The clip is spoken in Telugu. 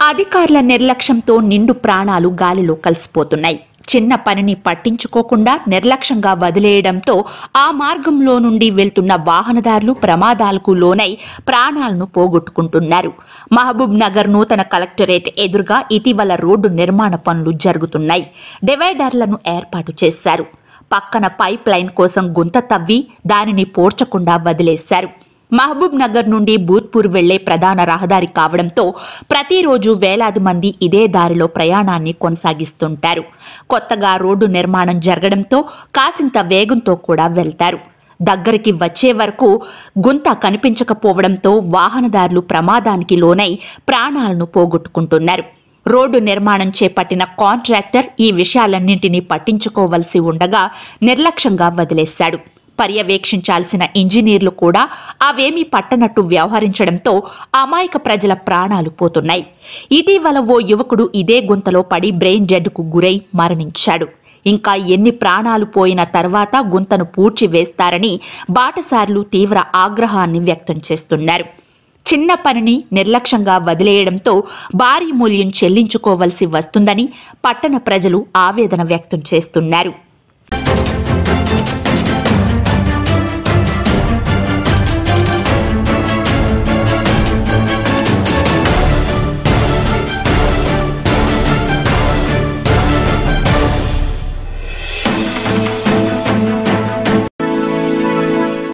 అధికారుల నిర్లక్ష్యంతో నిండు ప్రాణాలు గాలిలో కలిసిపోతున్నాయి. చిన్న పనిని పట్టించుకోకుండా నిర్లక్ష్యంగా వదిలేయడంతో ఆ మార్గంలో నుండి వెళ్తున్న వాహనదారులు ప్రమాదాలకు లోనై ప్రాణాలను పోగొట్టుకుంటున్నారు. మహబూబ్ నగర్ నూతన కలెక్టరేట్ ఎదురుగా ఇటీవల రోడ్డు నిర్మాణ పనులు జరుగుతున్నాయి. డివైడర్లను ఏర్పాటు చేశారు. పక్కన పైప్ లైన్ కోసం గుంత తవ్వి దానిని పోడ్చకుండా వదిలేశారు. మహబూబ్ నగర్ నుండి బూత్పూర్ వెళ్లే ప్రధాన రహదారి కావడంతో ప్రతిరోజు వేలాది మంది ఇదే దారిలో ప్రయాణాన్ని కొనసాగిస్తుంటారు. కొత్తగా రోడ్డు నిర్మాణం జరగడంతో కాసింత వేగంతో కూడా వెళ్తారు. దగ్గరికి వచ్చే వరకు గుంత కనిపించకపోవడంతో వాహనదారులు ప్రమాదానికి లోనై ప్రాణాలను పోగొట్టుకుంటున్నారు. రోడ్డు నిర్మాణం చేపట్టిన కాంట్రాక్టర్ ఈ విషయాలన్నింటినీ పట్టించుకోవలసి ఉండగా నిర్లక్ష్యంగా వదిలేశాడు. పర్యవేక్షించాల్సిన ఇంజనీర్లు కూడా అవేమీ పట్టనట్టు వ్యవహరించడంతో అమాయక ప్రజల ప్రాణాలు పోతున్నాయి. ఇటీవల ఓ యువకుడు ఇదే గుంతలో పడి బ్రెయిన్ డెడ్కు గురై మరణించాడు. ఇంకా ఎన్ని ప్రాణాలు పోయిన తర్వాత గుంతను పూడ్చివేస్తారని బాటసారులు తీవ్ర ఆగ్రహాన్ని వ్యక్తం చేస్తున్నారు. చిన్న పనిని నిర్లక్ష్యంగా వదిలేయడంతో భారీ మూల్యం చెల్లించుకోవలసి వస్తుందని పట్టణ ప్రజలు ఆవేదన వ్యక్తం చేస్తున్నారు.